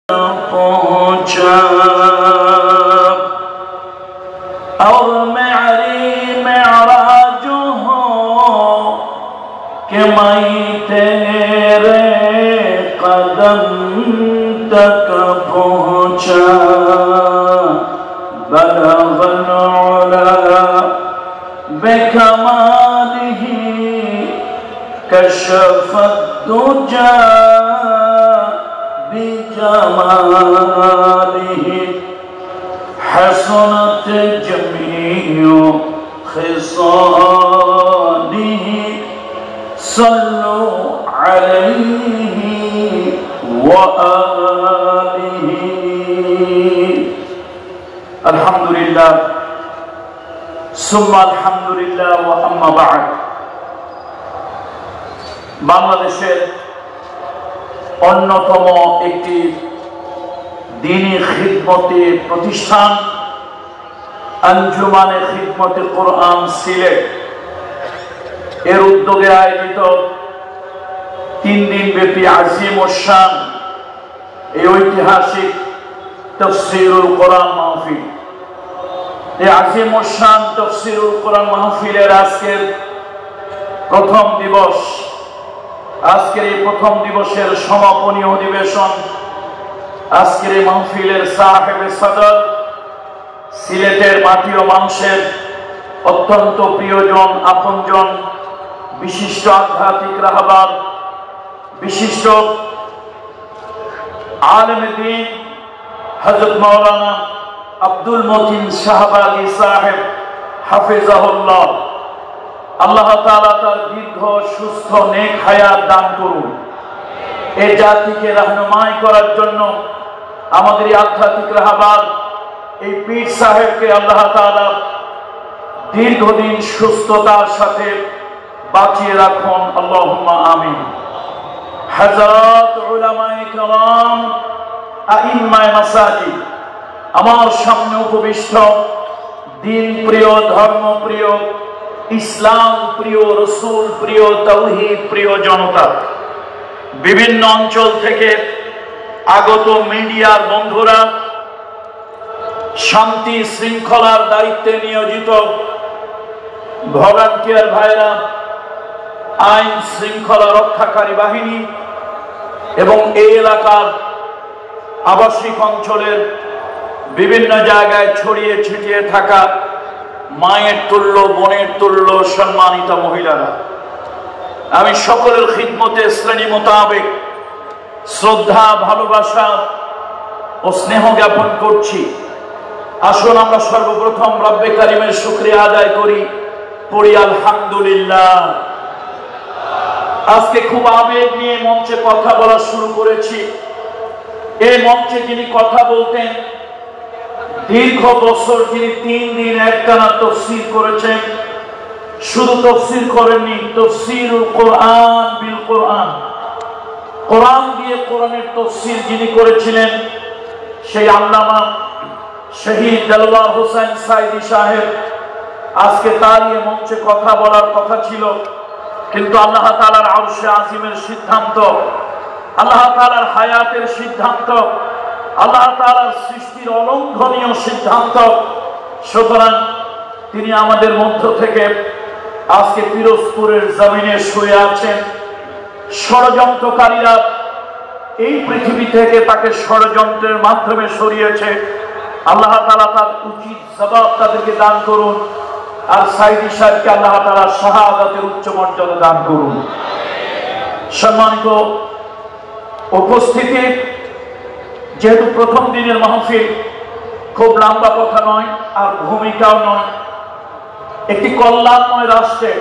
पहुंचा और मेराज हो कि मैं तेरे कदम तक पहुंचा बलगल उला बेकमालिही कशफत दुजा बिजमालिही हसनत जमीउ खिसालिही सल्लु अलैहि व आलिही। अल्हम्दुलिल्लाह सुम्मा अल्हम्दुलिल्लाह व अम्मा बाद। বাংলাদেশের অন্যতম একটি দ্বীনী খিদমতি প্রতিষ্ঠান আঞ্জুমানে খিদমতে কোরআন সিলেট এর উদ্যোগে আয়োজিত 3 দিন ব্যাপী আজিম ও শান এই ঐতিহাসিক তাফসীরুল কোরআন মাহফিল। এই আজিম ও শান তাফসীরুল কোরআন মাহফিলের আজকের প্রথম দিবস। আজকের এই প্রথম দিবসের সমাপনী অধিবেশন আজকের এই মাহফিলের সাহেবে সদর সিলেটের মাটি ও মানুষের অত্যন্ত প্রিয়জন আপনজন বিশিষ্ট আধ্যাত্মিক রাহবার বিশিষ্ট আলেমে দ্বীন হযরত মাওলানা আব্দুল মতিন শাহবাগী সাহেব হাফিজাহুল্লাহ, আল্লাহ তাআলা তার দীর্ঘ সুস্থ নেক হায়াত দান করুন। এই জাতিকে রাহনুমাই করার জন্য আমাদের এই আধ্যাত্মিক রাহবার এই পীর সাহেবকে আল্লাহ তাআলা দীর্ঘদিন সুস্থতার সাথে বাঁচিয়ে রাখুন, আল্লাহুম্মা আমিন। হযরত উলামায়ে কেরাম আইম্মায়ে মাসাজিদ, আমার সামনে উপবিষ্ট দ্বীন প্রিয় ধর্ম প্রিয় ইসলাম প্রিয় রসুল প্রিয় তাওহীদ প্রিয় জনতা, বিভিন্ন অঞ্চল থেকে আগত মিডিয়ার বন্ধুরা, শান্তি শৃঙ্খলার দায়িত্বে নিয়োজিত ভলান্টিয়ার ভাইরা, আইন শৃঙ্খলা রক্ষাকারী বাহিনী এবং এই এলাকার আবাসিক অঞ্চলের বিভিন্ন জায়গায় ছড়িয়ে ছিটিয়ে থাকা মায়ের তুল্য বোনের তুল্য সম্মানিত মহিলারা, আমি সকলের খিদমতে শ্রেণী মোতাবেক শ্রদ্ধা ভালোবাসা ও স্নেহ জ্ঞাপন করছি। আসুন আমরা সর্বপ্রথম রব্বে কারিমের শুকরিয়া আদায় করি, পড়ি আলহামদুলিল্লাহ। আজকে খুব আবেগ নিয়ে মঞ্চে কথা বলা শুরু করেছি। এই মঞ্চে যিনি কথা বলতেন, দীর্ঘ বছর যিনি 3 দিন একটানা তাফসীর করেছেন, শুধু তাফসীর করেননি, তাফসীরুল কোরআন বিল কোরআন, কোরআন দিয়ে কোরআনের তাফসীর যিনি করেছিলেন, সেই আল্লামা শহীদ দেলওয়ার হোসেন সাইদি সাহেব। আজকে তার এই মঞ্চে কথা বলার কথা ছিল, কিন্তু আল্লাহ তাআলার আরশে আজিমের সিদ্ধান্ত, আল্লাহ তাআলার হায়াতের সিদ্ধান্ত, আল্লাহ তাআলার সৃষ্টির অলঙ্ঘনীয় সিদ্ধান্ত, সুতরাং তিনি আমাদের মধ্য থেকে আজকে পিরোজপুরের জমিনে শুয়ে আছেন। ষড়যন্ত্রকারীরা এই পৃথিবী থেকে তাকে ষড়যন্ত্রের মাধ্যমে সরিয়েছে। আল্লাহ তাআলা তার উচিত জবাব তাদেরকে দান করুন, আর সাইদি সাহেবকে আল্লাহ তাআলা শাহাদাতের উচ্চ মর্যাদা দান করুন। সম্মানিত উপস্থিতি, যেহেতু প্রথম দিনের মাহফিল, খুব লম্বা কথা নয় আর ভূমিকাও নয়। একটি কল্যাণময় রাষ্ট্রে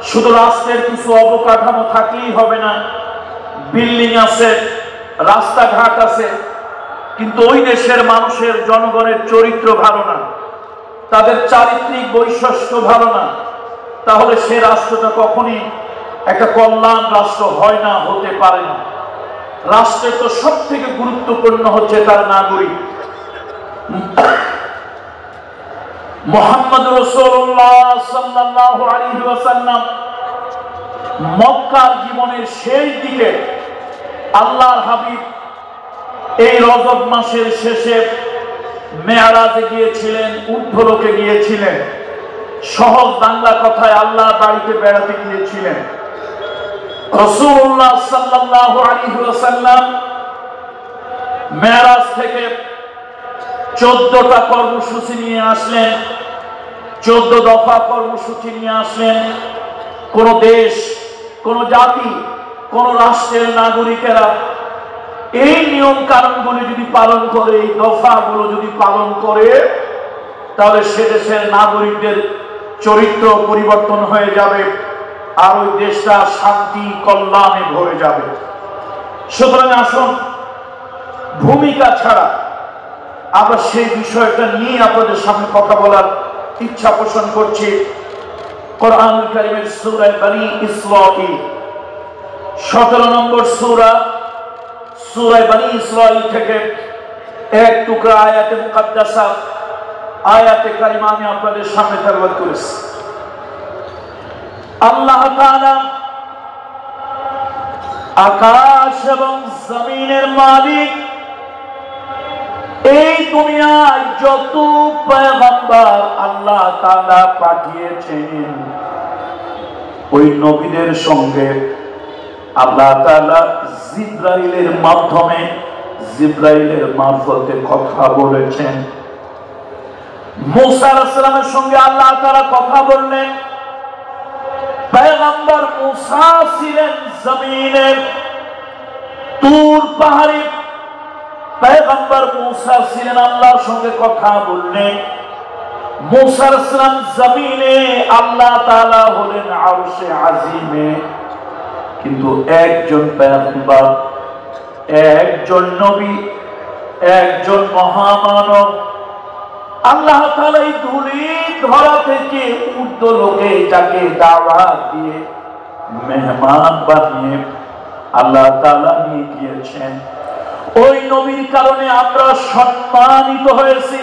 শুধু রাষ্ট্রের কিছু অবকাঠামো থাকলেই হবে না, বিল্ডিং আছে, রাস্তাঘাট আছে, কিন্তু ওই দেশের মানুষের জনগণের চরিত্র ভালো না, তাদের চারিত্রিক বৈশিষ্ট্য ভালো না, তাহলে সে রাষ্ট্রটা কখনই একটা কল্যাণ রাষ্ট্র হয় না, হতে পারে না। রাষ্ট্রের তো সব থেকে গুরুত্বপূর্ণ হচ্ছে তার নাগরিক। মুহাম্মদ রাসূলুল্লাহ সাল্লাল্লাহু আলাইহি ওয়াসাল্লাম মক্কার জীবনের শেষ দিকে আল্লাহর হাবিব এই রজব মাসের শেষে মেরাজে গিয়েছিলেন, ঊর্ধ্বলোকে গিয়েছিলেন। সহজ বাংলা কথায় আল্লাহ বাড়িতে বেড়াতে গিয়েছিলেন। রাসূলুল্লাহ সাল্লাল্লাহু আলাইহি ওয়াসাল্লাম মেরাজ থেকে 14টা কর্মসূচি নিয়ে আসলেন, 14 দফা কর্মসূচি নিয়ে আসলেন। কোন দেশ, কোন জাতি, কোন রাষ্ট্রের নাগরিকেরা এই নিয়ম কানুনগুলি যদি পালন করে, এই দফাগুলো যদি পালন করে, তাহলে সে দেশের নাগরিকদের চরিত্র পরিবর্তন হয়ে যাবে, আর ওই দেশটা শান্তি কল্যাণে ভরে যাবে। সুতরাং আসুন, ভূমিকা ছাড়া আমরা সেই বিষয়টা নিয়ে আপনাদের সামনে কথা বলার ইচ্ছা পোষণ করছি। কোরআনুল কারীমের সূরা বনী ইসরাঈল 17 নম্বর সূরা, সূরা বনী ইসরাঈল থেকে এক টুকরা আয়াতে মুকাদ্দাসা, আয়াতে কারিমা আমি আপনাদের সামনে তেলাওয়াত করেছি। আল্লাহ তাআলা আকাশ এবং জমিনের মালিক, এই দুনিয়ায় যত পয়গম্বর আল্লাহ তাআলা পাঠিয়েছেন, ওই নবীদের সঙ্গে আল্লাহ তাআলা জিবরাইলের মাধ্যমে, জিবরাইলের মারফতে কথা বলেছেন। মুসা আলাইহিস সালামের সঙ্গে আল্লাহ তাআলা কথা বললেন। পয়গম্বর মুসা ছিলেন জমিনে, তুর পাহাড়ে পয়গম্বর মুসা ছিলেন, আল্লাহর সঙ্গে কথা বললেন। মুসা আলাইহিস সালাম জমিনে, আল্লাহ তাআলা হলেন আরশে আজিমে। কিন্তু একজন পয়গম্বর, একজন নবী, একজন মহামানব আল্লাহ তাআলা এই ধূলি ধরা থেকে ঊর্ধ্বলোকে যাকে দাওয়াত দিয়ে মেহমান বানিয়ে আল্লাহ তাআলা নিয়ে গিয়েছেন, ওই নবীর কারণে আমরা সম্মানিত হয়েছি।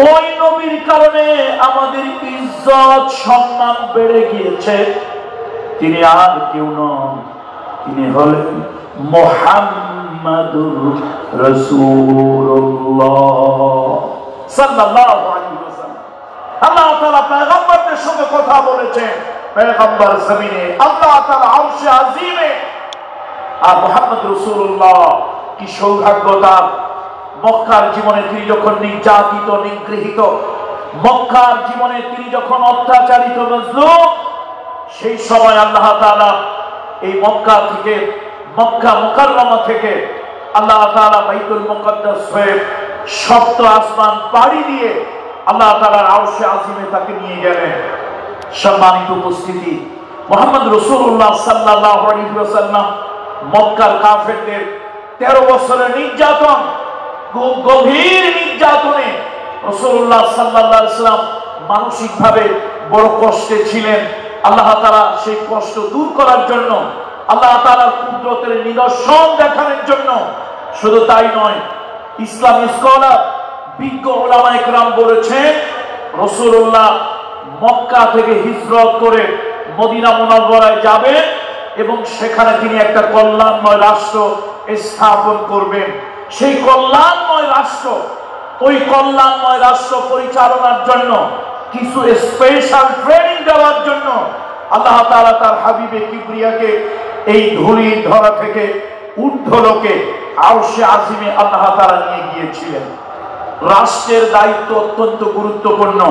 ওই নবীর কারণে আমাদের ইজ্জত সম্মান বেড়ে গিয়েছে। তিনি আর কেউ নন, তিনি হলেন মুহাম্মাদুর রাসূলুল্লাহ সাল্লাল্লাহু আলাইহি ওয়াসাল্লাম। আল্লাহ তাআলা পয়গম্বরদের সঙ্গে কথা বলেছেন, পয়গম্বর জমিনে, আল্লাহ তাআলা আরশে আজিমে, আর মুহাম্মদ রাসূলুল্লাহ কি সৌভাগ্য তার। মক্কার জীবনে তিনি যখন নির্যাতিত, নিগৃহীত, মক্কার জীবনে তিনি যখন অত্যাচারিত, মজলুম, সেই সময় আল্লাহ তাআলা এই মক্কা থেকে, মক্কা মুকাররমা থেকে আল্লাহ তাআলা বাইতুল মুকাদ্দাস হয়ে সপ্ত আসমান পাড়ি দিয়ে আল্লাহ তাআলার আরশে আজিমে তাকে নিয়ে গেলেন। সম্মানিত উপস্থিতি, মুহাম্মদ রাসূলুল্লাহ সাল্লাল্লাহু আলাইহি ওয়াসাল্লাম মক্কার কাফেরদের 13 বছরের নির্যাতন, গভীর নির্যাতনে রাসূলুল্লাহ সাল্লাল্লাহু আলাইহি ওয়াসাল্লাম মানসিকভাবে বড় কষ্টে ছিলেন। আল্লাহ তাআলা সেই কষ্ট দূর করার জন্য, আল্লাহ তাআলার কুদরতের নিদর্শন দেখানোর জন্য, শুধু তাই নয়, ইসলামী স্কলার, বিজ্ঞ উলামায়ে কেরাম বলেছেন, রাসূলুল্লাহ মক্কা থেকে হিজরত করে মদিনা মুনাওয়ারায় যাবেন এবং সেখানে তিনি একটা কল্যাণময় রাষ্ট্র স্থাপন করবেন। সেই কল্যাণময় রাষ্ট্র, ওই কল্যাণময় রাষ্ট্র পরিচালনার জন্য, কিছু স্পেশাল ট্রেনিং দেওয়ার জন্য আল্লাহ তাআলা তার হাবিবে কিবরিয়াকে এই ধূলি ধরা থেকে ঊর্ধ্বলোকে আরশে আজিমে আল্লাহ তাআলা নিয়ে গিয়েছিলেন। রাষ্ট্রের দায়িত্ব অত্যন্ত গুরুত্বপূর্ণ।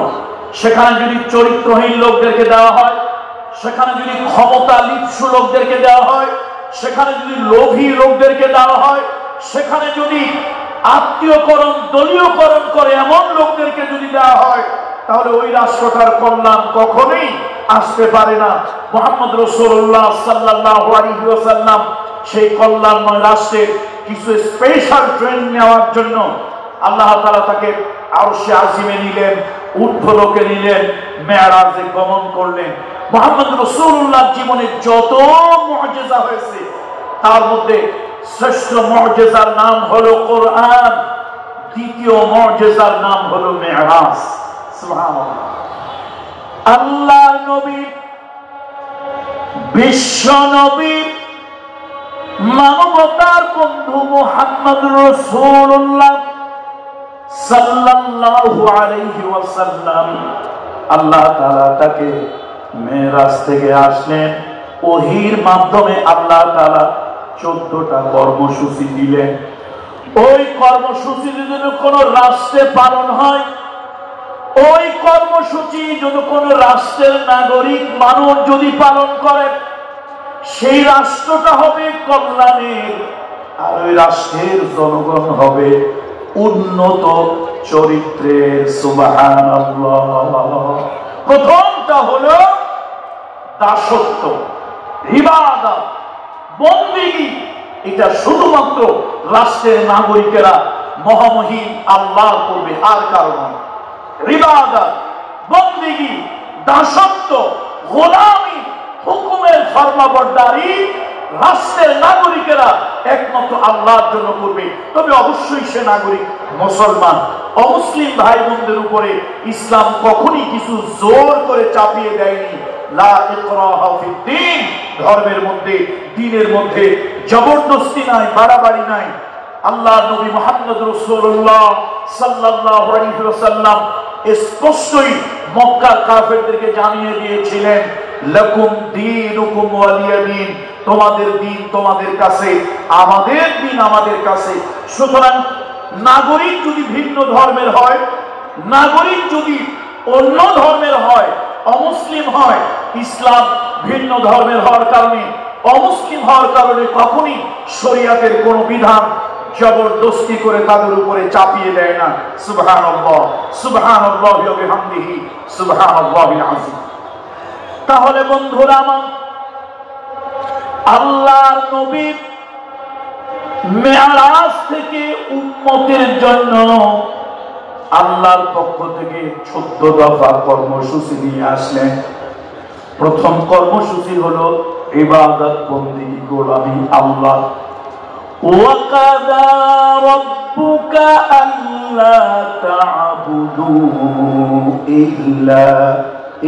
সেখানে যদি চরিত্রহীন লোকদেরকে দেওয়া হয়, সেখানে যদি ক্ষমতা লিপ্সু লোকদেরকে দেওয়া হয়, সেখানে যদি লোভী লোকদেরকে দেওয়া হয়, সেখানে যদি আত্মীয়করণ, দলীয়করণ করে এমন লোকদেরকে যদি দেওয়া হয়, তাহলে ওই রাষ্ট্রটার কল্যাণ কখনোই আসতে পারে না। মুহাম্মদ রাসূলুল্লাহ সাল্লাল্লাহু আলাইহি ওয়াসাল্লাম সেই কল্যাণময় রাষ্ট্রের কিছু স্পেশাল ট্রেনিং নেওয়ার জন্য আল্লাহ তাআলা তাকে আরশে আজিমে নিলেন, ঊর্ধ্বলোকে নিলেন, মেরাজে গমন করলেন। মুহাম্মদ রাসূলুল্লাহর জীবনে যত মুআজিজা হয়েছে, তার মধ্যে শ্রেষ্ঠ মুআজিজার নাম হলো কোরআন, দ্বিতীয় মুআজিজার নাম হলো মেরাজ। সুবহানাল্লাহ। আল্লাহর নবী, বিশ্ব নবী, মানবতার বন্ধু মুহাম্মদুর রাসূলুল্লাহ সাল্লাল্লাহু আলাইহি ওয়াসাল্লাম, আল্লাহ তাআলা তাকে মেরাজ থেকে আসলেন। ওহীর মাধ্যমে আল্লাহ তাআলা 14টা কর্মসূচি দিলেন। ওই কর্মসূচি যদি কোনো রাষ্ট্রে পালন হয়, ওই কর্মসূচি যদি কোনো রাষ্ট্রের নাগরিক মানুষ যদি পালন করে, সেই রাষ্ট্রটা হবে কল্যাণের, আর ওই রাষ্ট্রের জনগণ হবে উন্নত চরিত্রের। সুবহানাল্লাহ। প্রথমটা হলো দাসত্ব, ইবাদত, বন্দেগী। এটা শুধুমাত্র রাষ্ট্রের নাগরিকেরা মহামহিম আল্লাহ করবে, আর কারণ নয়। ইবাদত, বন্দেগী, দাসত্ব, গোলামি, হুকুমের ফরমাবরদারি রাষ্ট্রের নাগরিকেরা একমাত্র আল্লাহর জন্য করবে। তবে অবশ্যই সে নাগরিক মুসলমান। অমুসলিম ভাই বোনদের উপরে ইসলাম কখনই কিছু জোর করে চাপিয়ে দেয়নি। লা ইকরাহা ফিদ্দীন, ধর্মের মধ্যে, দ্বীনের মধ্যে জবরদস্তি নাই, বাড়াবাড়ি নাই। আল্লাহ নবী মুহাম্মদ রাসূলুল্লাহ সাল্লাল্লাহু আলাইহি ওয়াসাল্লাম স্পষ্টই মক্কার কাফেরদেরকে জানিয়ে দিয়েছিলেন, লাকুম দীনুকুম ওয়ালিয়া দীন, তোমাদের দিন তোমাদের কাছে, আমাদের দিন আমাদের কাছে। সুতরাং নাগরিক যদি ভিন্ন ধর্মের হয়, নাগরিক যদি অন্য ধর্মের হয়, অমুসলিম হয়, ইসলাম ভিন্ন ধর্মের হওয়ার কারণে, অমুসলিম হওয়ার কারণে কখনই শরীয়তের কোন বিধান জবরদস্তি করে তাদের উপরে চাপিয়ে দেয় না। সুবহানাল্লাহ, সুবহানাল্লাহি ওয়া বিহামদিহি, সুবহানাল্লাহিল আযীম। তাহলে বন্ধুরা আমার, আল্লাহর নবী মেরাজ থেকে উম্মতের জন্য আল্লাহর পক্ষ থেকে 14 দফা কর্মসূচি নিয়ে আসলেন। প্রথম কর্মসূচি হলো ইবাদত, বন্দেগী, গোলামি আল্লাহ। ওয়াকাদা রাব্বুকা আল্লা তা'বুদু ইল্লা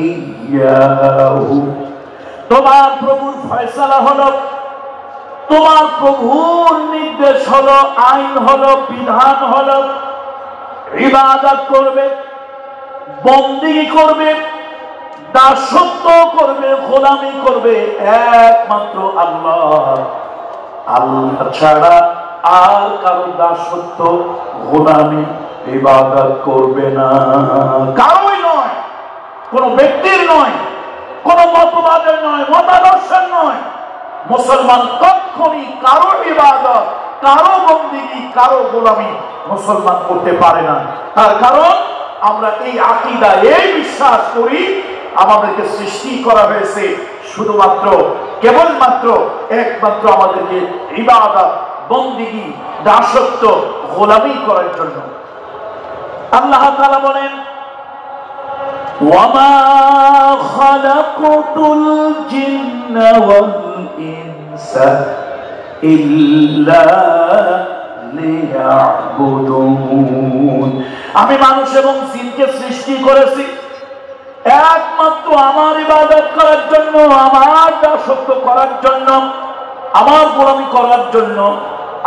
ইয়াহু, তোমার প্রভুর ফয়সালা হলো, তোমার প্রভুর নির্দেশ হলো, আইন হলো, বিধান হলো, ইবাদত করবে, বন্দেগী করবে, দাসত্ব করবে, গোলামি করবে একমাত্র আল্লাহ। আল্লাহ ছাড়া আর কারো দাসত্ব, গোলামি, ইবাদত করবে না। কারোই নয়, কোন ব্যক্তির নয়, কোন মতবাদের নয়, মতাদর্শের নয়। মুসলমান কখনই কারো ইবাদত, কারো বন্দেগী, কারো গোলামি মুসলমান করতে পারে না। তার কারণ আমরা এই আকীদা, এই বিশ্বাস করি, আমাদেরকে সৃষ্টি করা হয়েছে শুধুমাত্র, কেবলমাত্র, একমাত্র আমাদেরকে ইবাদত, বন্দেগী, দাসত্ব, গোলামি করার জন্য। আল্লাহ তাআলা বলেন, ওয়ামা খালাকুতুল জিন্না ওয়াল ইনসা ইল্লা লিয়াবুদুন, আমি মানুষ এবং জিনকে সৃষ্টি করেছি একমাত্র আমার ইবাদত করার জন্য, আমার দাসত্ব করার জন্য, আমার গোলামি করার জন্য।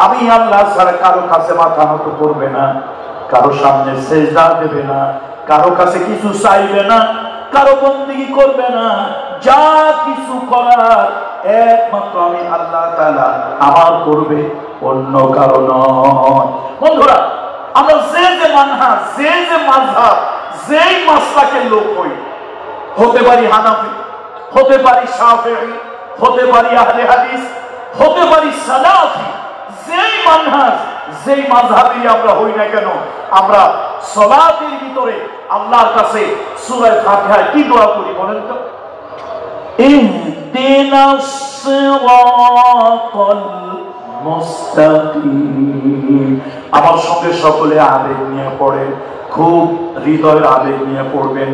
আমি আল্লাহ ছাড়া কারো কাছে মাথা নত করবে না, কারো সামনে সেজদা দেবে না, কারো কাছে কিছু চাইবে না, কারো বন্দেগী করবে না। যা কিছু করার একমাত্র আমি আল্লাহ তাআলা আমার করবে, অন্য কারো নয়। বন্ধুরা, আমরা যে মানহাজ, যে মাযহাব, যেই মাসলাকের লোক হই, হতে পারি হানাফি, হতে পারি শাফিঈ, হতে পারি আহলে হাদিস, হতে পারি সালাফি, যেই মানহাজ, যেই মাযহাবই আমরা হই না কেন, আমরা সালাতের ভিতরে আল্লাহর কাছে সূরা ফাতিহা কি দোয়া করি বলেন তো? ইহদিনাস সিরাতাল মুস্তাকিম। আমার সঙ্গে সকলে আবেগ নিয়ে পড়েন, খুব হৃদয়ের আবেগ নিয়ে পড়বেন।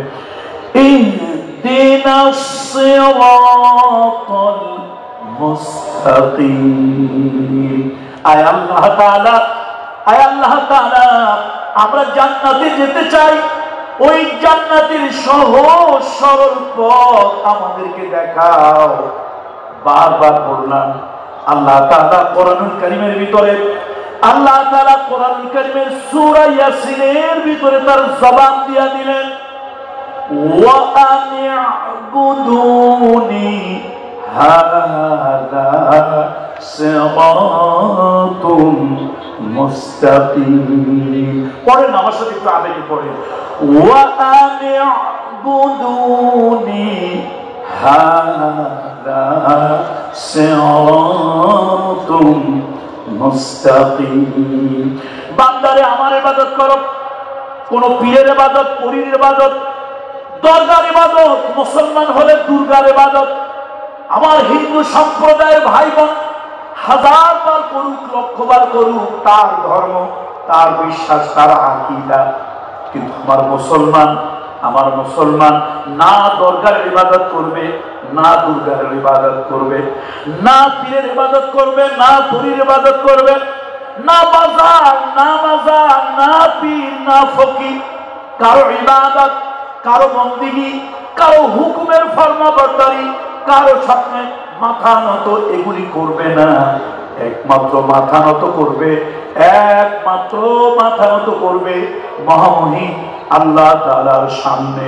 ইহদিনাস সিরাতাল মুস্তাকিম। আয় আল্লাহ তাআলা, আয় আল্লাহ তাআলা, আমরা জান্নাতে যেতে চাই, ওই জান্নাতের সহজ সরল পথ আমাদেরকে দেখাও। বারবার বললাম, আল্লাহ তাআলা কোরআনুল কারীমের ভিতরে আল্লাহ তাআলা কোরআনুল কারীমের সূরা ইয়াসিনের ভিতরে তার জবাব দিয়া দিলেন, ওয়া আনি'বুদুনি হাযা সিরাতুম মুস্তাকিম। পড়েন আমার সাথে একটু আবেগে পড়েন, ওয়া আনি'বুদুনি হাযা সিরাতুম মুস্তাকিম। বান্দারে আমার ইবাদত করো, কোন পীরের ইবাদত, পরীর ইবাদত, দরগার ইবাদত, মুসলমান হলে দুর্গার ইবাদত, আমার হিন্দু সম্প্রদায়ের ভাই বোন হাজার বার করুক, লক্ষবার করুক তার ধর্ম, তার বিশ্বাস, তার আকীদা, কিন্তু আমার মুসলমান না দরগার ইবাদত করবে, না দুর্গার ইবাদত করবে, না পীরের ইবাদত করবে, না পরীর ইবাদত করবে, না বাজার, না মাজার, না পীর, না ফকির, কারো ইবাদত, কারো বন্দেগী, কারো হুকুমের ফরমাবরদারি, কারো সামনে মাথা নত এগুলি করবে না। একমাত্র মাথা নত করবে, একমাত্র মাথা নত করবে মহামহিম আল্লাহ তাআলার সামনে।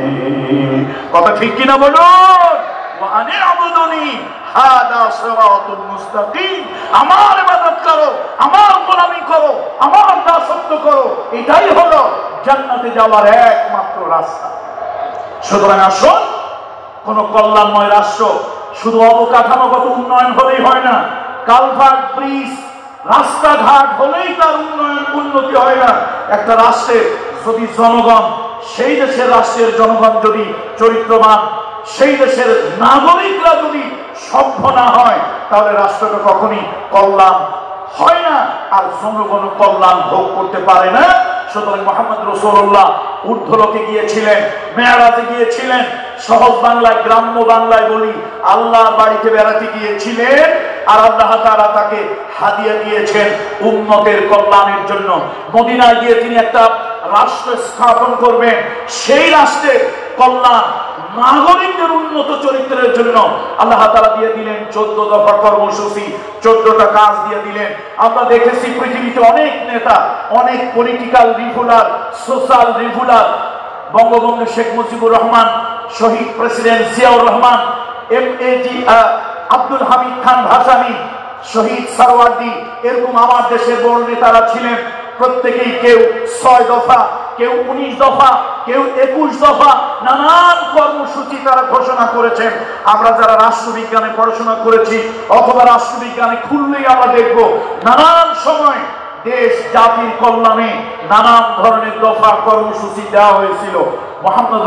কথা ঠিক কিনা বলুন? ওয়া আনি'বুদুনি হাযা সিরাতুল মুস্তাকিম। আমার ইবাদত করো, আমার গোলামি করো, আমার দাসত্ব করো, এটাই হলো জান্নাতে যাওয়ার একমাত্র রাস্তা। সুতরাং আসুন, কোন কল্যাণময় রাষ্ট্র শুধু অবকাঠামোগত উন্নয়ন হলেই হয় না, কালভার্ট, ব্রিজ, রাস্তাঘাট হলেই তার উন্নতি হয় না। একটা রাষ্ট্রের যদি জনগণ, সেই দেশের রাষ্ট্রের জনগণ যদি চরিত্রবান, সেই দেশের নাগরিকরা যদি সভ্য না হয়, তাহলে রাষ্ট্রটা কখনই কল্যাণ হয় না, আর জনগণ কল্যাণ ভোগ করতে পারে না। সুতরাং মুহাম্মদ রাসূলুল্লাহ ঊর্ধ্বলোকে গিয়েছিলেন, মেরাজে গিয়েছিলেন, সহজ বাংলায়, গ্রাম্য বাংলায় বলি, আল্লাহর বাড়িতে বেড়াতে গিয়েছিলেন, আর আল্লাহ তাআলা তাকে হাদিয়া দিয়েছেন উম্মতের কল্যাণের জন্য। মদিনায় গিয়ে তিনি একটা রাষ্ট্র স্থাপন করবেন, সেই রাষ্ট্রের কল্যাণ, নাগরিকদের উন্নত চরিত্রের জন্য আল্লাহ তাআলা দিয়ে দিলেন 14 দফা কর্মসূচি, 14টা কাজ দিয়ে দিলেন। আমরা দেখেছি পৃথিবীতে অনেক নেতা, অনেক পলিটিক্যাল রিফুলার, সোশ্যাল রিফুলার, বঙ্গবন্ধু শেখ মুজিবুর রহমান, শহীদ প্রেসিডেন্ট জিয়াউর রহমান, এমএজি আব্দুল হামিদ খান ভাসানী, শহীদ সারওয়ার্দী, এরকম আমার দেশের বড় নেতারা ছিলেন। প্রত্যেকেই কেউ 6 দফা, কেউ 19 দফা, কেউ 21 দফা, নানান কর্মসূচি তারা ঘোষণা করেছেন। আমরা যারা রাষ্ট্রবিজ্ঞানে পড়াশোনা করেছি অথবা রাষ্ট্রবিজ্ঞানে খুললেই আমরা দেখব নানান সময় দেশ জাতির কল্যাণে নানান ধরনের দফা কর্মসূচি দেওয়া হয়েছিল। মুহাম্মদ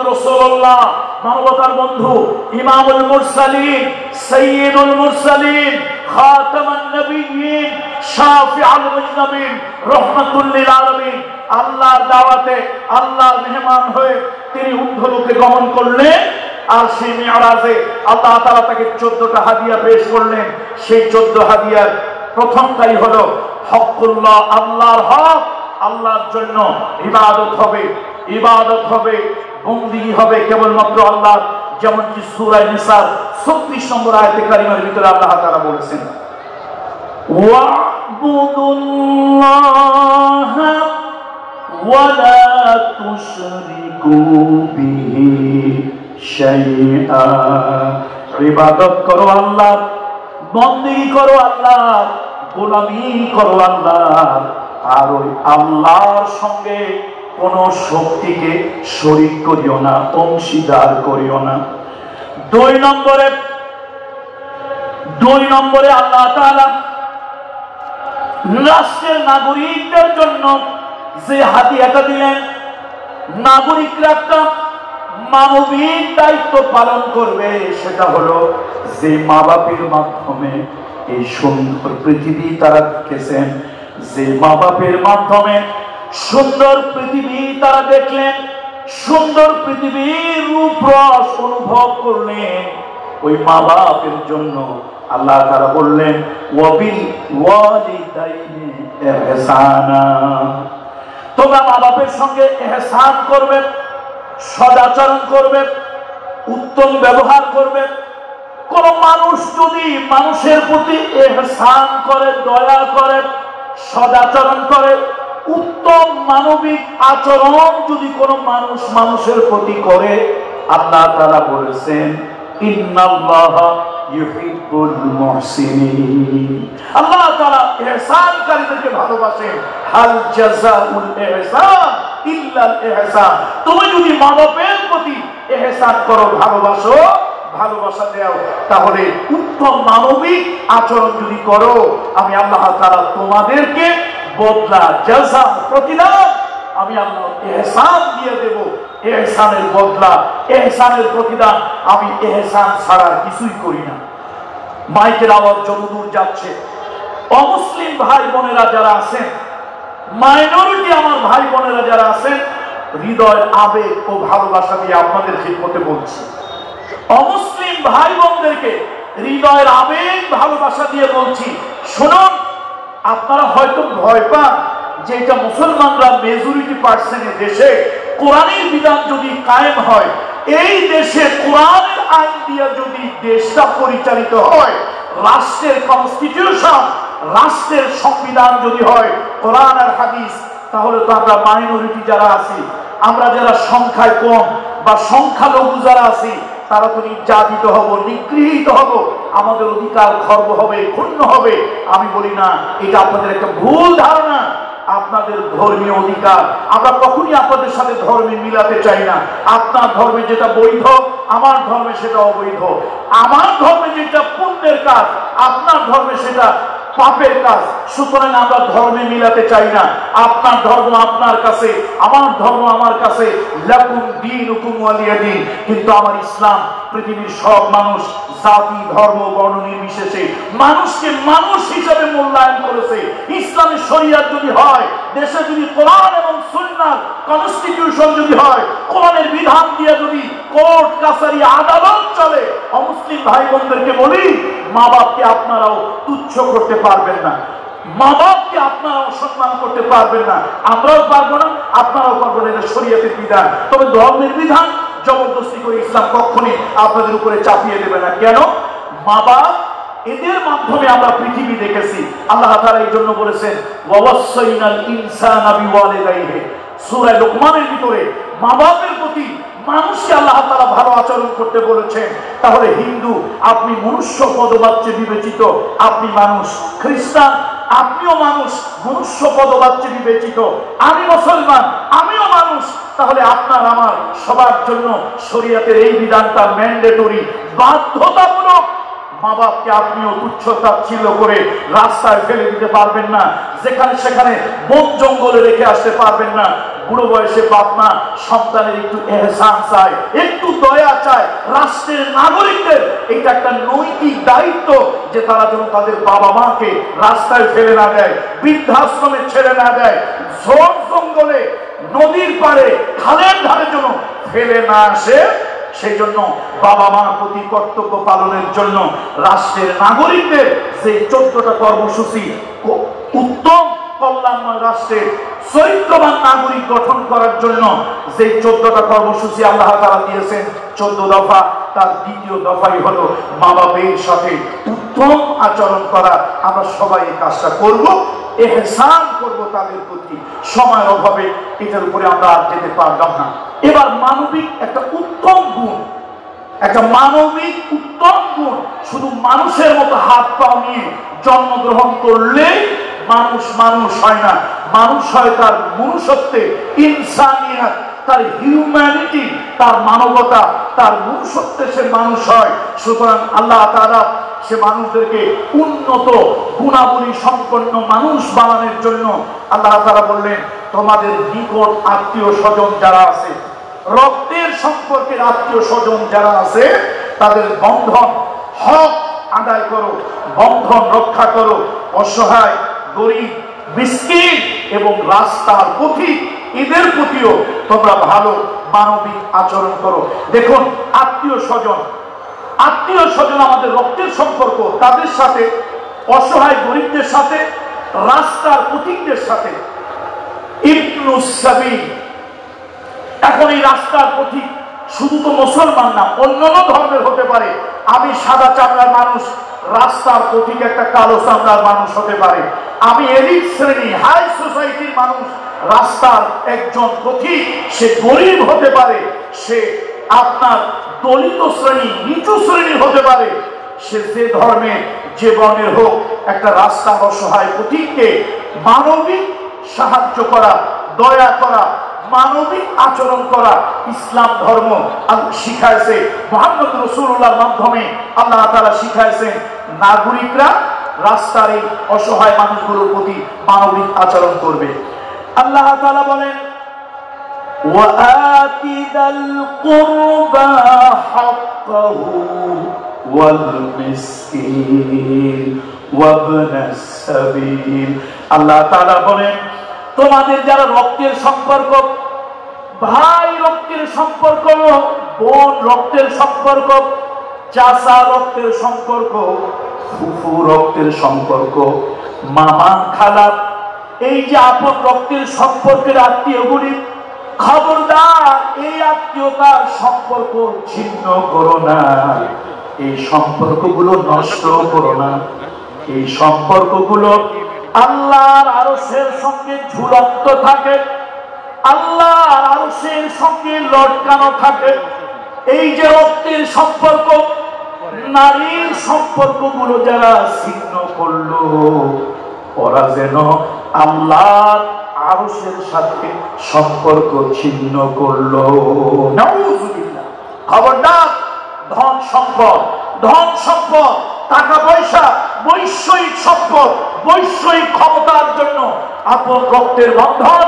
রাসূলুল্লাহ মানবতার বন্ধু, ইমামুল মুরসালিন, সাইয়্যিদুল মুরসালিন, খাতামান নবিয়্যিন, শাফিউল মুজনাবিন, রাহমাতুল লিল আলামিন, আল্লাহর দাওয়াতে আল্লাহর মেহমান হয়ে তিনি ঊর্ধ্বলোকে গমন করলেন। আর সেই মেরাজে আল্লাহ তাআলা তাকে 14টা হাদিয়া পেশ করলেন। সেই 14 হাদিয়ার প্রথমটাই হলো হকুল্লাহ, আল্লাহর হক, আল্লাহর জন্য ইবাদত হবে, বন্দেগী হবে কেবলমাত্র আল্লাহ। যেমন কি সূরা নিসার 36 নম্বর আয়াতে কারিমার ভিতরে আল্লাহ তাআলা বলেছেন, ওয়া'বুদুল্লাহা ওয়া লা তুশরিকু বিহি শাইআ। ইবাদত করো আল্লাহ, বন্দেগী করো আল্লাহ, গোলামি করো আল্লাহ, আর ওই আল্লাহর সঙ্গে কোন শক্তিকে শরীক করিও না, অংশীদার করিও না। 2 নম্বরে আল্লাহ তাআলা রাষ্ট্রের নাগরিকদের জন্য যে হাদিয়াটা দিলেন, নাগরিকরা একটা মানবিক দায়িত্ব পালন করবে, সেটা হলো যে মা বাপের মাধ্যমে এই সুন্দর পৃথিবী তারা দেখেছেন, যে মা বাপের মাধ্যমে সুন্দর পৃথিবী তারা দেখলেন, সুন্দর পৃথিবীর রূপ রস অনুভব করলেন, ওই মা বাপের জন্য আল্লাহ তাআলা বললেন, ওয়াবিল ওয়ালিদাইনি ইহসানা। তোমরা মা বাপের সঙ্গে ইহসান করবে, সদাচরণ করবে, উত্তম ব্যবহার করবে, কোন মানুষ যদি মানুষের প্রতি ইহসান করে, দয়া করে, সদাচরণ করে, উত্তম মানবিক আচরণ যদি কোন মানুষ মানুষের প্রতি করে, আল্লাহ তাআলা বলেছেন ইন্নাল্লাহা ইউহিব্বুল মুহসিনিন। আল্লাহ তাআলা ইহসানকারীদেরকে ভালোবাসেন। হাল জাযাউল ইহসান ইল্লাল ইহসান। তুমি যদি মানবের প্রতি ইহসান করো, ভালোবাসো, ভালোবাসা দাও, তাহলে উত্তম মানবিক আচরণ যদি করো, আমি আল্লাহ তাআলা তোমাদেরকে বদলা, জাযা, প্রতিদান আমি আল্লাহ ইহসান দিয়ে দেব। ইহসানের বদলা, ইহসানের প্রতিদান আমি ইহসান ছাড়া কিছুই করি না। মাইকের আওয়াজ যতদূর যাচ্ছে, অমুসলিম ভাই বোনেরা যারা আছেন, মাইনরিটি আমার ভাই বোনেরা যারা আছেন, হৃদয়ের আবেগ ও ভালোবাসা দিয়ে আপনাদের খিদমতে বলছি। অমুসলিম ভাই বোনদেরকে হৃদয়ের আবেগ ভালোবাসা দিয়ে বলছি, শুনুন, আপনারা হয়তো ভয় পান যে এটা মুসলমানরা মেজরিটি পার্সেন্টের দেশে কোরআনের বিধান যদি কায়েম হয়, এই দেশে কোরআনের আইন দিয়ে যদি দেশটা পরিচালিত হয়, রাষ্ট্রের কনস্টিটিউশন, রাষ্ট্রের সংবিধান যদি হয় কোরআন আর হাদিস, তাহলে তো আমরা মাইনরিটি যারা আছি, আমরা যারা সংখ্যায় কম বা সংখ্যালঘু যারা আছি, তারা তো নির্যাতিত হব, নিগৃহীত হব, আমাদের অধিকার খর্ব হবে, ক্ষুণ্ণ হবে। আমি বলি না, এটা আপনাদের একটা ভুল ধারণা। আপনাদের ধর্মীয় অধিকার আমরা কখনই আপনাদের সাথে ধর্মে মিলাতে চাই না। আপনার ধর্মে যেটা বৈধ, আমার ধর্মে সেটা অবৈধ। আমার ধর্মে যেটা পুণ্যের কাজ, আপনার ধর্মে সেটা পাপের কাজ। সুতরাং আমরা ধর্মে মিলাতে চাই না। আপনার ধর্ম আপনার কাছে, আমার ধর্ম আমার কাছে, লাকুম দীনুকুম ওয়ালিয়া দীন। কিন্তু আমার ইসলাম পৃথিবীর সব মানুষ, জাতি, ধর্ম, বর্ণ নির্বিশেষে মানুষকে মানুষ হিসেবে মূল্যায়ন করেছে। ইসলামের শরিয়ত যদি হয়, দেশে যদি কোরআন এবং সুন্নাহর কনস্টিটিউশন যদি হয়, কোরআনের বিধান দিয়ে যদি কোর্ট কাছারি আদালত চলে, অমুসলিম ভাই বোনদেরকে বলি, মা বাপকে আপনারাও তুচ্ছ করতে পারবেন না, মা বাপকে আপনারাও সম্মান করতে পারবেন না। আমরাও পারবো না, আপনারাও পারবো না। এটা শরীয়তের বিধান। তবে ধর্মের বিধান জবরদস্তি করে ইসলাম কখনই আপনাদের উপরে চাপিয়ে দেবে না। কেন? মা বাপ, এদের মাধ্যমে আমরা পৃথিবী দেখেছি। আল্লাহ তাআলা এই জন্য বলেছেন ওয়াসাইনাল ইনসানা বিওয়ালিদাইহি। সূরা লোকমানের ভিতরে মা বাপের প্রতি মানুষকে আল্লাহ তাআলা ভালো আচরণ করতে বলেছেন। তাহলে হিন্দু, আপনি মনুষ্য পদবাচ্যে বিবেচিত, আপনি মানুষ। খ্রিস্টান, আপনিও মানুষ, মনুষ্য পদবাচ্যে বিবেচিত। আমি মুসলমান, আমিও মানুষ। তাহলে আপনার আমার সবার জন্য শরীয়তের এই বিধানটা ম্যান্ডেটরি, বাধ্যতামূলক। মা বাপকে আপনিও তুচ্ছ তাচ্ছিল্য করে রাস্তায় ফেলে দিতে পারবেন না, যেখানে সেখানে বন জঙ্গলে রেখে আসতে পারবেন না। বুড়ো বয়সে বাপ মা সন্তানের একটু এহসান চায়, একটু দয়া চায়। রাষ্ট্রের নাগরিকদের এটা একটা নৈতিক দায়িত্ব যে তারা যেন তাদের বাবা মাকে রাস্তায় ফেলে না দেয়, বৃদ্ধাশ্রমে ছেড়ে না দেয়, ঝোড় জঙ্গলে, নদীর পাড়ে, খালের ধারে যেন ফেলে না আসে। সেই জন্য বাবা মার প্রতি কর্তব্য পালনের জন্য রাষ্ট্রের নাগরিকদের যে 14টা কর্মসূচি, উত্তম কল্যাণময় রাষ্ট্রের চরিত্রবান নাগরিক গঠন করার জন্য যে 14টা কর্মসূচি আল্লাহ তাআলা দিয়েছেন, 14 দফা, তার দ্বিতীয় দফাই হলো মা বাপের সাথে উত্তম আচরণ করা। আমরা সবাই এই কাজটা করব, ইহসান করব তাদের প্রতি। সময়ের অভাবে এটার উপরে আমরা আর যেতে পারলাম না। এবার মানবিক একটা উত্তম গুণ, একটা মানবিক উত্তম গুণ, শুধু মানুষের মতো হাত পা নিয়ে জন্মগ্রহণ করলে মানুষ মানুষ হয় না। মানুষ হয় তার মনুষ্যত্বে, ইনসানিয়াত, তার হিউম্যানিটি, তার মানবতা, তার মনুষ্যত্বে সে মানুষ হয়। সুতরাং আল্লাহ তাআলা সে মানুষদেরকে উন্নত গুণাবলী সম্পন্ন মানুষ বানানোর জন্য আল্লাহ তাআলা বললেন, তোমাদের নিকট আত্মীয় স্বজন যারা আছে, রক্তের সম্পর্কের আত্মীয় স্বজন যারা আছে, তাদের বন্ধন হক আদায় করো, বন্ধন রক্ষা করো। অসহায়, গরিব, মিসকিন এবং রাস্তার পথিক, এদের প্রতিও তোমরা ভালো মানবিক আচরণ করো। দেখুন, আত্মীয় স্বজন, আত্মীয় স্বজন আমাদের রক্তের সম্পর্ক, তাদের সাথে, অসহায় গরিবদের সাথে, রাস্তার পথিকদের সাথে। ইবনুস সাবিল, এখন এই রাস্তার পথিক শুধু তো মুসলমান না, অন্যান্য ধর্মের হতে পারে। আমি সাদা চামড়ার মানুষ, রাস্তার পথিক একটা কালো চামড়ার মানুষ হতে পারে। আমি এলিট শ্রেণী, হাই সোসাইটির মানুষ, রাস্তার একজন পথিক, সে গরিব হতে পারে, সে আপনার দলিত শ্রেণী, নিচু শ্রেণী হতে পারে। সে যে ধর্মের, যে বর্ণের হোক, একটা রাস্তার অসহায় পথিককে মানবিক সাহায্য করা, দয়া করা, মানবিক আচরণ করা ইসলাম ধর্ম শিখাইছে। মুহাম্মদ রাসূলুল্লাহর মাধ্যমে আল্লাহ তাআলা শিখাইছেন নাগরিকরা রাস্তার এই অসহায় মানুষগুলোর প্রতি মানবিক আচরণ করবে। আল্লাহ তাআলা বলেন ওয়াআতি যাল কুরবা হাক্কাহু ওয়াল মিসকিন ওয়াবনাস সাবিল। আল্লাহ তাআলা বলেন তোমাদের যারা রক্তের সম্পর্ক, ভাই রক্তের সম্পর্ক, বোন রক্তের সম্পর্ক, চাচা রক্তের সম্পর্ক, ফুফু রক্তের সম্পর্ক, মামা খালা, এই যে আপন রক্তের সম্পর্কের আত্মীয়গুলি, খবরদার এই আত্মীয়তার সম্পর্ক ছিন্ন করো না, এই সম্পর্কগুলো নষ্ট করো না। এই সম্পর্কগুলো আল্লাহর আরশের সঙ্গে ঝুলন্ত থাকে, আল্লাহর আরশের সঙ্গে লটকানো থাকে। এই যে রক্তের সম্পর্ক, নারীর সম্পর্কগুলো যারা ছিন্ন করলো, ওরা যেন আল্লাহর আরশের সাথে সম্পর্ক ছিন্ন করলো। নাউযুবিল্লাহ। খবরদার ধন সম্পদ, ধন সম্পদ, টাকা পয়সা, বৈষয়িক সম্পদ, বৈষয়িক ক্ষমতার জন্য আপন রক্তের বন্ধন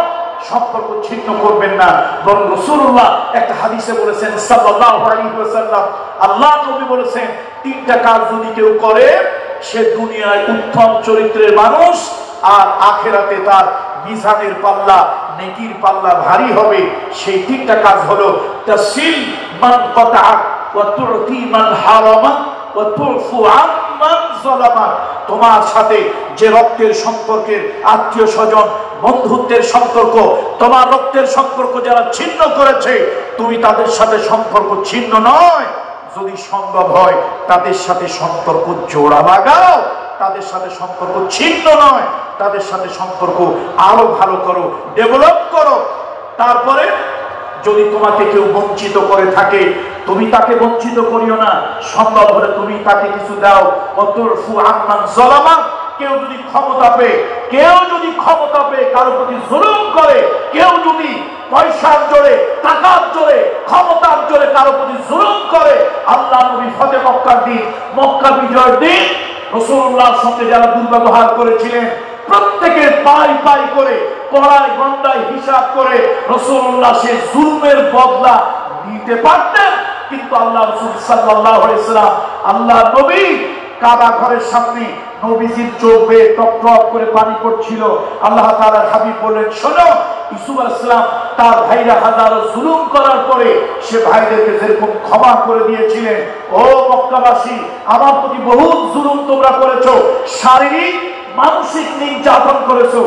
সম্পর্ক ছিন্ন করবেন না। বরং রাসূলুল্লাহ একটা হাদিসে বলেছেন সাল্লাল্লাহু আলাইহি ওয়াসাল্লাম, আল্লাহ নবী বলেছেন তিনটা কাজ যদি কেউ করে, সে দুনিয়ায় উত্তম চরিত্রের মানুষ, আর আখিরাতে তার মিজানের পাল্লা, নেকির পাল্লা ভারী হবে। সেই তিনটা কাজ হলো তাসিল মান কাতাআক ওয়া তুতি মান হারামাক ওয়া তুফু আম্মান যালামাক। তোমার সাথে যে রক্তের সম্পর্কের আত্মীয় স্বজন, বন্ধুত্বের সম্পর্ক, তোমার রক্তের সম্পর্ক যারা ছিন্ন করেছে, তুমি তাদের সাথে সম্পর্ক ছিন্ন নয়, যদি সম্ভব হয় তাদের সাথে সম্পর্ক জোড়া লাগাও, তাদের সাথে সম্পর্ক ছিন্ন নয়, তাদের সাথে সম্পর্ক আরো ভালো করো, ডেভেলপ করো। তারপরে যদি তোমাকে কেউ বঞ্চিত করে থাকে, তুমি তাকে বঞ্চিত করিও না, সম্ভব হলে তুমি তাকে কিছু দাও। ওয়াতুফু আম্মান যালামা। কেউ যদি ক্ষমতা পেয়ে, কেউ যদি ক্ষমতা পেয়ে কারো প্রতি জুলুম করে, কেউ যদি পয়সার জোরে, টাকার জোরে, ক্ষমতার জোরে কারো প্রতি জুলুম করে, আল্লাহ নবী ফতে মক্কার দিন, মক্কা বিজয়ের দিন রাসূলুল্লাহর সঙ্গে যারা দুর্ব্যবহার করেছিলেন, প্রত্যেকের পাই পাই করে, কড়াই গন্ডায় হিসাব করে রাসূলুল্লাহ সেই জুলমের বদলা নিতে পারতেন। কিন্তু আল্লাহ রাসূল সাল্লাল্লাহু আলাইহি ওয়াসাল্লাম, আল্লাহ নবী কাবা ঘরের সামনে নবীজির চোখ বেয়ে টপ টপ করে পানি পড়ছিল। আল্লাহ তাআলার হাবিব বললেন, শোনো, ইউসুফ আলাইহিস সালাম তার ভাইরা হাজারো জুলুম করার পরে সে ভাইদেরকে যেরকম ক্ষমা করে দিয়েছিলেন, ও মক্কাবাসী, আমার প্রতি বহুত জুলুম তোমরা করেছো, শারীরিক মানসিক নির্যাতন করেছো,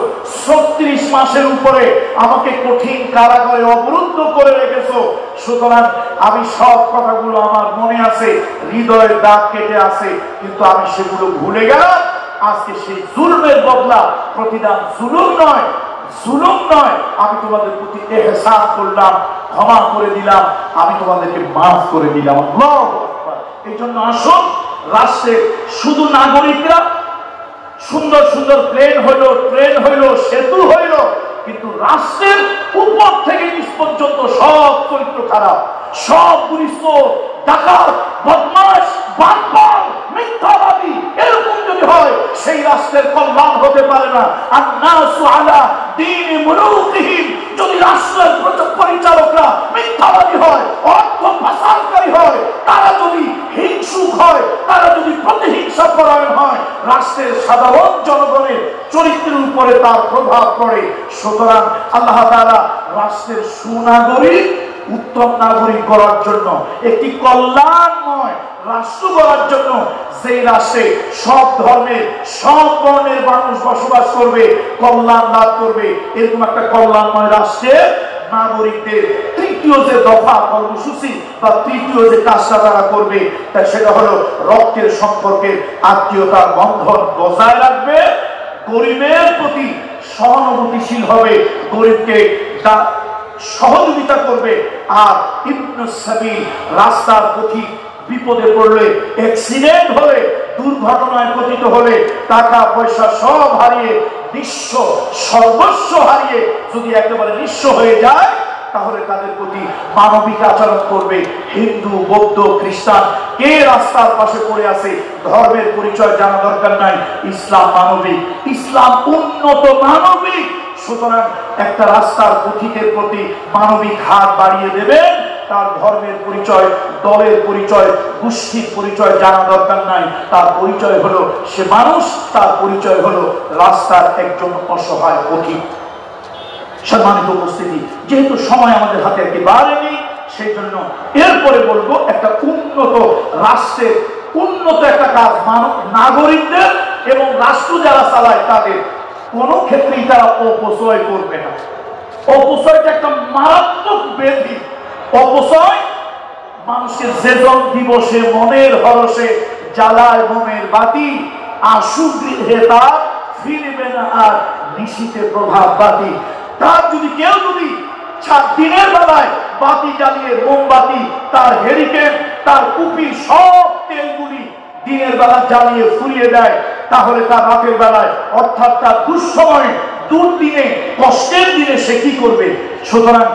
36 মাসের উপরে আমাকে কঠিন কারাগারে অবরুদ্ধ করে রেখেছো। সুতরাং আমি সব কথাগুলো আমার মনে আছে, হৃদয়ের দাগ কেটে আছে, কিন্তু আমি সেগুলো ভুলে গেলাম। আজকে সেই জুলমের বদলা প্রতিদান জুলুম নয়, জুলুম নয়, আমি তোমাদের প্রতি ইহসান করলাম, ক্ষমা করে দিলাম, আমি তোমাদেরকে মাফ করে দিলাম। আল্লাহু আকবার। এই জন্য আসুন, রাষ্ট্রে শুধু নাগরিকরা, সুন্দর সুন্দর প্লেন হইল, ট্রেন হইল, সেতু হইল, কিন্তু রাষ্ট্রের উপর থেকে নিচ পর্যন্ত সব চরিত্র খারাপ, সব পুলিশ, ডাকাত, বদমাশ, বাটপার, মিথ্যাবাদী, এরকম যদি হয়, সেই রাষ্ট্রের কল্যাণ হতে পারে না। আন-নাসু আলা দীনি মুলুকিহিম। যদি রাষ্ট্রের পরিচালকরা মিথ্যাবাদী হয়, অর্থ পাচারকারী হয়, তারা যদি হিংসুক হয়, তারা যদি প্রতিহিংসা পরায়ণ হয়, রাষ্ট্রের সাধারণ জনগণের চরিত্রের উপরে তার প্রভাব পড়ে। সুতরাং আল্লাহ তাআলা রাষ্ট্রের সুনাগরিক, উত্তম নাগরিক করার জন্য, একটি কল্যাণময় রাষ্ট্র করার জন্য, সেই রাষ্ট্রে সব ধর্মের, সব বর্ণের মানুষ বসবাস করবে, কল্যাণ লাভ করবে, এরকম একটা কল্যাণময় রাষ্ট্রের নাগরিকদের তৃতীয় যে দফা কর্মসূচি বা তৃতীয় যে কাজটা তারা করবে তা সেটা হলো রক্তের সম্পর্কের আত্মীয়তার বন্ধন বজায় রাখবে, গরিবের প্রতি সহানুভূতিশীল হবে, গরিবকে সহযোগিতা করবে। আর ইবনুস সাবিল রাস্তার পথিক বিপদে পড়লে, অ্যাক্সিডেন্ট হলে, দুর্ঘটনায় পতিত হলে, টাকা পয়সা সব হারিয়ে, নিঃস্ব সর্বস্ব হারিয়ে যদি একেবারে নিঃস্ব হয়ে যায়, তাহলে তাদের প্রতি মানবিক আচরণ করবে। হিন্দু, বৌদ্ধ, খ্রিস্টান কে রাস্তার পাশে পড়ে আছে, ধর্মের পরিচয় জানা দরকার নাই। ইসলাম মানবিক, ইসলাম উন্নত মানবিক। সুতরাং একটা রাস্তার পথিকের প্রতি মানবিক হাত বাড়িয়ে দেবেন, তার ধর্মের পরিচয়, দলের পরিচয়, গোষ্ঠীর পরিচয় জানা দরকার নাই। তার পরিচয় হলো সে মানুষ, তার পরিচয় হলো রাস্তার একজন অসহায় পথিক। সম্মানিত উপস্থিতি, যেহেতু সময় আমাদের হাতে একেবারে নেই, সেই জন্য এরপরে বলবো একটা উন্নত রাষ্ট্রের উন্নত একটা কাজ মানব নাগরিকদের এবং রাষ্ট্র যারা চালায় তাদের কোনো ক্ষেত্রেই তারা অপচয় করবে না। অপচয়টা একটা মারাত্মক ব্যাধি। অপচয় মানুষের যেজন দিবসে মনের হরসে জ্বালায় মনের বাতি, আশু গৃহে তার ফিরবে না আর নিশীথে প্রভাব বাতি। তার যদি কেউ যদি দিনের বেলায় বাতি জ্বালিয়ে, মোমবাতি, তার হেরিকেন, তার কুপি, সব তেলগুলি দিনের বেলা জ্বালিয়ে ফুরিয়ে দেয়, তাহলে তার রাতের বেলায় অর্থাৎ তার দুঃসময়ে, দুর্দিনে, কষ্টের দিনে সে কি করবে? সুতরাং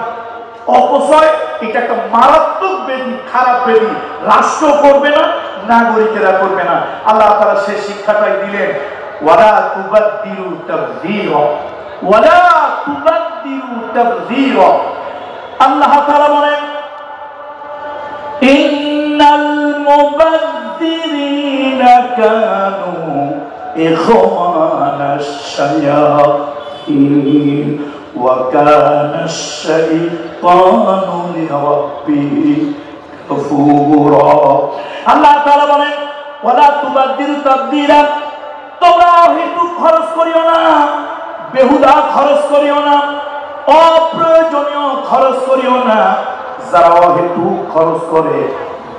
অপচয় এটা একটা মারাত্মক ব্যাধি, খারাপ ব্যাধি। রাষ্ট্র করবে না, নাগরিকেরা করবে না। আল্লাহ তাআলা সে শিক্ষাটাই দিলেন, ওয়ালা তুবাদদিরু তাবদীরা, ওয়ালা তুবাদদিরু তাবদীরা। আল্লাহ তাআলা বলেন, ইন্নাল মুবাদদিরিনা কানু ইখওয়ানাশ শায়াতিন ওয়া কানাশ শাইতানু লিরাব্বিহি কাফুরা। আল্লাহ তাআলা বলেন, ওয়ালা তুবাদদিরু তাবদীরা, তোমরা অহেতুক খরচ করিও না, বেহুদা খরচ করিও না, অপ্রয়োজনীয় খরচ করিও না। যারা অহেতুক খরচ করে,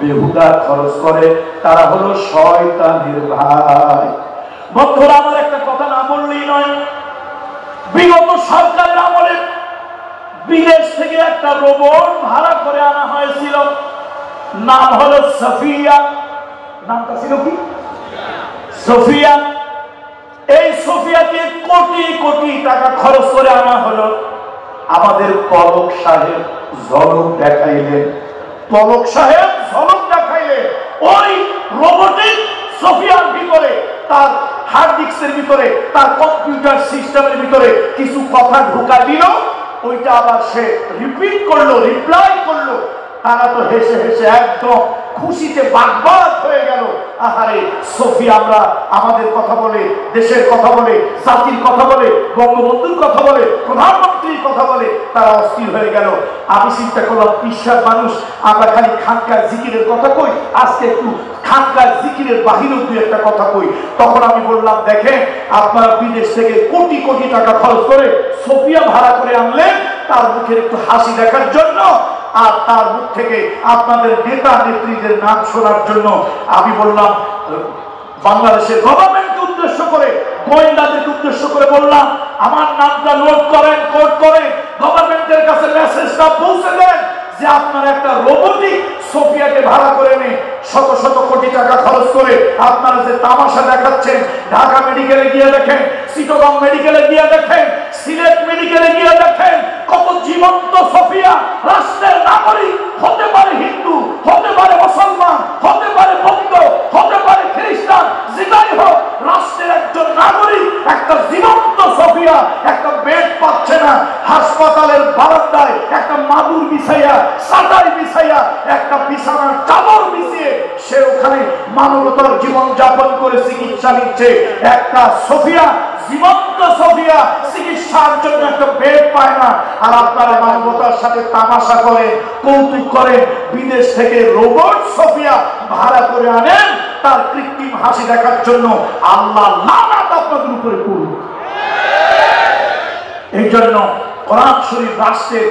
বেহুদা খরচ করে, তারা হলো শয়তানের ভাই। বন্ধুরা, আমার একটা কথা না বললেই নয়। বিগত সরকারের আমলে বিদেশ থেকে একটা রোবট ভাড়া করে আনা হয়েছিল, নাম হলো সোফিয়া। নামটা ছিল কি? সোফিয়া। এই সোফিয়াকে কোটি কোটি টাকা খরচ করে আনা হলো। আমাদের পলক সাহেব ঝলক দেখাইলেন, পলক সাহেব ঝলক দেখাইলেন। ওই রোবটিক সোফিয়ার ভিতরে, তার হার্ড ডিস্কের ভিতরে, তার কম্পিউটার সিস্টেমের ভিতরে কিছু কথা ঢুকা দিল, ওইটা আবার সে রিপিট করলো, রিপ্লাই করলো। তারা তো হেসে হেসে একদম খুশিতে বাগবাগ হয়ে গেল। আহারে সোফিয়া আমরা আমাদের কথা বলে, দেশের কথা বলে, জাতির কথা বলে, বঙ্গবন্ধুর কথা বলে, প্রধানমন্ত্রীর কথা বলে, তারা অস্থির হয়ে গেল। আমি চিন্তা করলাম, পিসার মানুষ, আমরা খালি খানকার জিকিরের কথা কই, আজকে একটু খানকার জিকিরের বাহিরেও দুই একটা কথা কই। তখন আমি বললাম, দেখেন আপনারা বিদেশ থেকে কোটি কোটি টাকা খরচ করে সোফিয়া ভাড়া করে আনলেন তার মুখের একটু হাসি দেখার জন্য, আর তার মুখ থেকে আপনাদের নেতা নেত্রীদের নাম শোনার জন্য। আমি বললাম, বাংলাদেশের গভর্নমেন্টকে উদ্দেশ্য করে, গোয়েন্দাদেরকে উদ্দেশ্য করে বললাম, আমার নামটা নোট করেন, কোড করেন, গভর্নমেন্টের কাছে মেসেজটা পৌঁছে দেন যে আপনারা একটা রোবটিক সোফিয়াকে ভাড়া করে এনে শত শত কোটি টাকা খরচ করে আপনারা যে তামাশা দেখাচ্ছেন, ঢাকা মেডিকেলে গিয়ে দেখেন, চিটাগং মেডিকেলে গিয়ে দেখেন, সিলেট মেডিকেলে গিয়ে দেখেন, কত জীবন্ত সোফিয়া রাষ্ট্রের নাগরিক, হতে পারে হিন্দু, হতে পারে মুসলমান, হতে পারে বৌদ্ধ, হতে পারে খ্রিস্টান, যেটাই হোক, রাষ্ট্রের একজন নাগরিক একটা জীবন্ত সোফিয়া একটা বেড পাচ্ছে না, হাসপাতালের বারান্দায় একটা মাদুর বিছাইয়া, সাদাই বিছাইয়া, একটা বিছানার চাদর বিছিয়ে সে ওখানে মানবতার জীবন যাপন করে চিকিৎসা নিচ্ছে। একটা সোফিয়া, জীবন্ত সোফিয়া চিকিৎসার জন্য একটা বেড পায় না। আর আপনারা মানবতার সাথে তামাশা করে, কৌতুক করে, বিদেশ থেকে রোবট সোফিয়া ভাড়া করে আনেন তার কৃত্রিম হাসি দেখার জন্য। আল্লাহ লানাত আপনাদের উপরে পড়ুক। এই জন্য কোরআন শরীফ রাষ্ট্রের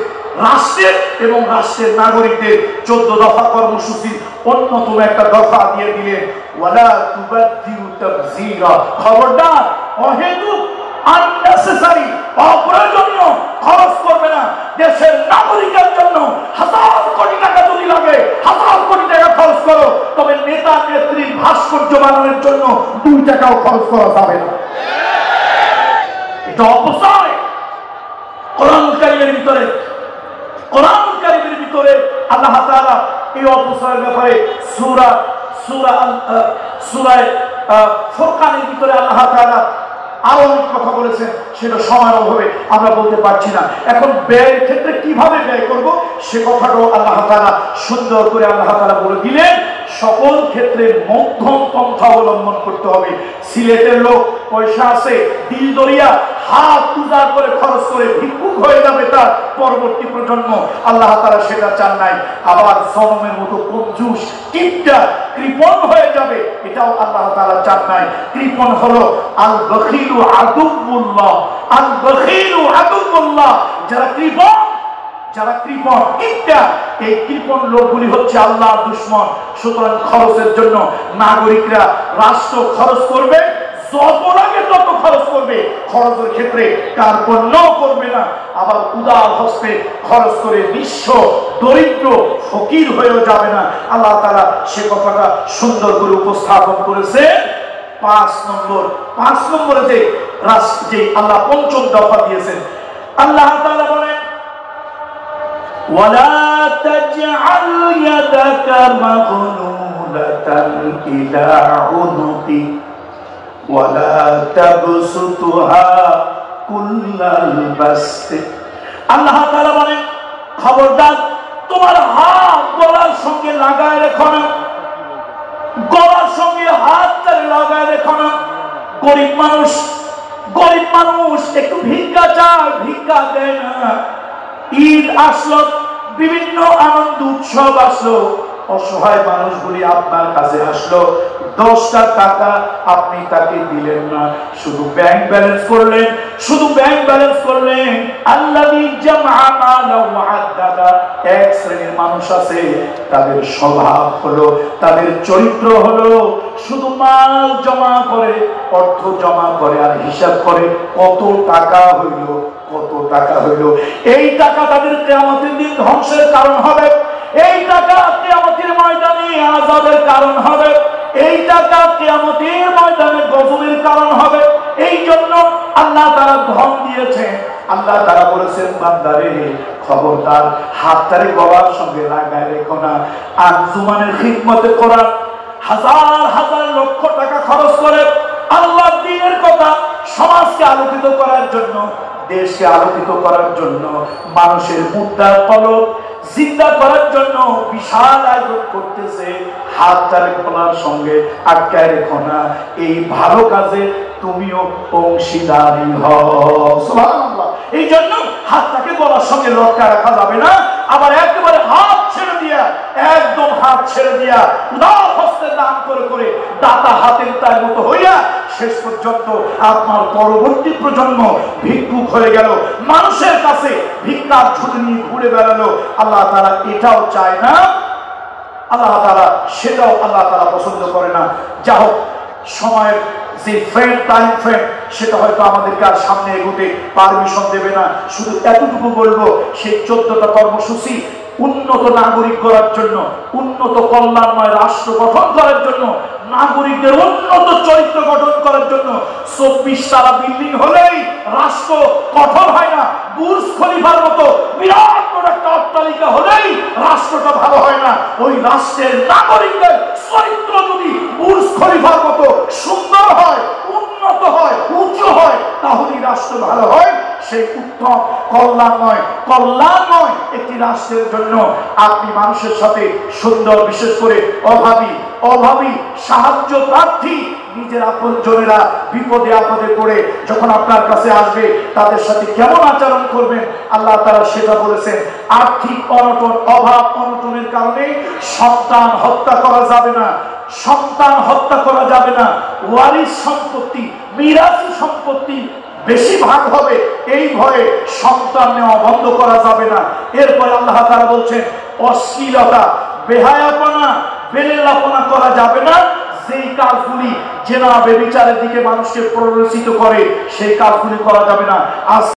রাষ্ট্রের এবং রাষ্ট্রের নাগরিকদের 14 দফা কর্মসূচির অন্যতম একটা দফা দিয়ে দিলেন, ওয়ালা তুবাদ্দিরু তাবযীরা। খবরদার, অহেতুক আননেসেসারি অপ্রয়োজনীয় খরচ করবে না। দেশের নাগরিকের জন্য 1000 কোটি টাকা যদি লাগে 1000 কোটি টাকা খরচ করো, তবে নেতা নেত্রীর ভাস্কর্য বানানোর জন্য 2 টাকাও খরচ করা যাবে না। এটা অপচয়। কোরআনুল কারীমের ভিতরে আল্লাহ তাআলা এই অপচয়ের ব্যাপারে সূরা ফুরকানের ভিতরে আল্লাহ তাআলা আরো অনেক কথা বলেছেন, সেটা সময়ের অভাবে আমরা বলতে পারছি না। এখন ব্যয়ের ক্ষেত্রে কিভাবে ব্যয় করব সে কথাটাও আল্লাহ তাআলা সুন্দর করে আল্লাহ তাআলা বলে দিলেন। সকল ক্ষেত্রে মধ্যম পন্থা অবলম্বন করতে হবে। সিলেটের লোক পয়সা আছে, দিল দরিয়া, হাত উজাড় করে খরচ করে ভিক্ষুক হয়ে যাবে তার পরবর্তী প্রজন্ম, আল্লাহ তাআলা সেটা চান নাই। আবার জনমের মতো কঞ্জুস, কিপটা, কৃপণ হয়ে যাবে, এটাও আল্লাহ তাআলা চান নাই। কৃপণ হলো আল বখিলু আদুবুল্লাহ, আল বখিলু আদুবুল্লাহ। যারা কৃপণ, কিপটা, এই কৃপণ লোকগুলি হচ্ছে আল্লাহর দুশমন। সুতরাং খরচের জন্য নাগরিকরা, রাষ্ট্র খরচ করবে, যত লাগে তত খরচ করবে, খরচের ক্ষেত্রে কার্পণ্য করবে না। আবার উদার হস্তে খরচ করে নিঃস্ব, দরিদ্র, ফকির হয়েও যাবে না। আল্লাহ তাআলা সে কথাটা সুন্দর করে উপস্থাপন করেছে। 5 নম্বরে যে আল্লাহ পঞ্চম দফা দিয়েছেন, আল্লাহ তাআলা বলেন, ওয়ালা তাজআল ইয়াদাকা মাগলুলাতান ইলা উনুকি ওয়ালা তাবসুতুহা কুল্লাল বাসতি। আল্লাহ তাআলা বলেন, খবরদার তোমার হাত গলার সঙ্গে লাগায় রেখো না, গলার সঙ্গে হাতটা লাগায় রেখো না। গরিব মানুষ একটু ভিক্ষা চায়, ভিক্ষা দেয় না। ঈদ আসলো, বিভিন্ন আনন্দ উৎসব আসলো, অসহায় মানুষগুলি আপনার কাছে আসলো, 10টা টাকা আপনি তাকে দিলেন না, শুধু ব্যাংক ব্যালেন্স করলেন। আল্লাযী জামআ মালাহু ওয়া আদ্দাদা। এক শ্রেণীর মানুষ আছে, তাদের স্বভাব হলো, তাদের চরিত্র হলো, শুধু মাল জমা করে, অর্থ জমা করে আর হিসাব করে কত টাকা হইল। এই টাকা তাদের কিয়ামতের দিন ধ্বংসের কারণ হবে, এই টাকা কিয়ামতের ময়দানে আযাবের কারণ হবে, এই টাকা কিয়ামতের ময়দানে গজবের কারণ হবে। এই জন্য আল্লাহ তাআলা ধন দিয়েছেন। আল্লাহ তাআলা বলেছেন, বান্দারে খবরদার হাতটারে গলার সঙ্গে লাগায় রেখো না। আঞ্জুমানের খিদমতে কোরআন হাজার লক্ষ টাকা খরচ করে আল্লাহর দ্বীনের কথা, সমাজকে আলোকিত করার জন্য, দেশকে আলোকিত করার জন্য, মানুষের মুদ্রার কলব জিন্দা করার জন্য বিশাল আয়োজন করতেছে। হাতটারে গলার সঙ্গে আটকায় রেখো না। এই ভালো কাজে তুমিও অংশীদারি হও। সুবহানাল্লাহ। এই জন্য হাতটাকে গলার সঙ্গে লটকা রাখা যাবে না। আবার একেবারে হাত ছেড়ে দিয়া উদার হস্তে দান করে দাতা হাতের তার মতো হইয়া শেষ পর্যন্ত আপনার পরবর্তী প্রজন্ম ভিক্ষুক হয়ে গেল, মানুষের কাছে ভিক্ষার ঝুলি নিয়ে ঘুরে বেড়ালো। আল্লাহ তাআলা এটাও চায় না, আল্লাহ তাআলা সেটাও আল্লাহ তাআলা পছন্দ করে না। যা হোক, সময়ের যে টাইম ফ্রেম সেটা হয়তো আমাদেরকে আর সামনে এগোতে পারমিশন দেবে না। শুধু এতটুকু বলবো, সেই 14টা কর্মসূচি উন্নত নাগরিক করার জন্য, উন্নত কল্যাণময় রাষ্ট্র গঠন করার জন্য, নাগরিকদের উন্নত চরিত্র গঠন করার জন্য। 24 তলা বিল্ডিং হলেই রাষ্ট্র গঠন হয় না। বুর্জ খলিফার মতো বিরাট বড় একটা অট্টালিকা হলেই রাষ্ট্রটা ভালো হয় না। ওই রাষ্ট্রের নাগরিকদের চরিত্র যদি বুর্জ খলিফার মতো সুন্দর হয়, উন্নত হয়, উঁচু হয়, তাহলেই রাষ্ট্র ভালো হয়। সেই উত্তম কল্যাণময় একটি রাষ্ট্রের জন্য আপনি মানুষের সাথে সুন্দর, বিশেষ করে অভাবী সাহায্য প্রার্থী নিজের আপনজনেরা বিপদে আপদে পড়ে যখন আপনার কাছে আসবে, তাদের সাথে কেমন আচরণ করবেন আল্লাহ তাআলা সেটা বলেছেন। আর্থিক অনটন, অভাব অনটনের কারণে সন্তান হত্যা করা যাবে না, ওয়ারিস সম্পত্তি, মিরাসি সম্পত্তি বেশি ভাগ হবে, এই ভয়ে সন্তান নেওয়া বন্ধ করা যাবে না। এরপরে আল্লাহ তাআলা বলছেন অশ্লীলতা, বেহায়াপনা, বেলেল্লাপনা করা যাবে না। যেই কাজগুলি জেনা ব্যভিচারের দিকে মানুষকে প্ররোচিত করে সেই কাজগুলি করা যাবে না। আজ